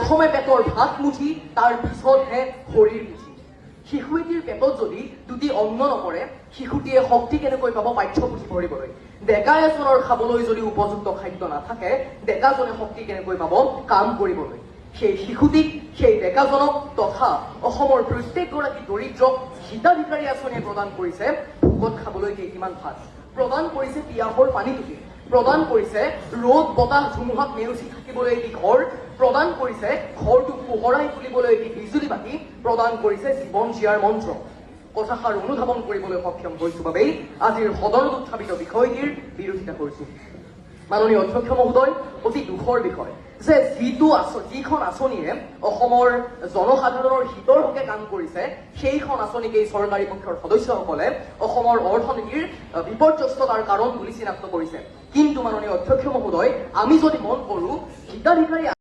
প্ৰথমে পেটৰ ভাত মুঠি তাৰ পিছতহে শৰীৰ মুঠি শিশু এটিৰ পেটত যদি দুটি অন্ন নপৰে শিশুটিয়ে শক্তি কেনেকৈ পাব পাঠ্যপুথি পঢ়িবলৈ ডেকা এজনৰ খাবলৈ যদি উপযুক্ত খাদ্য নাথাকে ডেকাজনে শক্তি কেনেকৈ পাব কাম কৰিবলৈ সেই শিশুটিক সেই ডেকাজনক তথা অসমৰ প্ৰত্যেকগৰাকী দৰিদ্ৰক হিতাধিকাৰী আঁচনিয়ে প্ৰদান কৰিছে ভোকত খাবলৈ কেইটিমান ভাত প্ৰদান কৰিছে পিয়াহৰ পানী টুপি প্ৰদান কৰিছে ৰ'দ বতাহ ধুমুহাত নেওচি থাকিবলৈ এটি ঘৰ প্ৰদান কৰিছে ঘৰটোক পোহৰাই তুলিবলৈ এটি বিজুলী বাতি প্ৰদান কৰিছে জীৱন জীয়াৰ মন্ত্ৰ কথাষাৰ অনুধাৱন কৰিবলৈ সক্ষম হৈছো বাবেই আজিৰ সদনত উত্থাপিত বিষয়টিৰ বিৰোধিতা কৰিছো মাননীয় অধ্যক্ষ মহোদয় অতি দুখৰ বিষয় যে যিখন আঁচনিয়ে অসমৰ জনসাধাৰণৰ হিতৰ হকে কাম কৰিছে সেইখন আঁচনিকেই চৰকাৰী পক্ষৰ সদস্যসকলে অসমৰ অৰ্থনীতিৰ বিপৰ্যস্ততাৰ কাৰণ বুলি চিনাক্ত কৰিছে কিন্তু মাননীয় অধ্যক্ষ মহোদয় আমি যদি মন কৰো হিতাধিকাৰী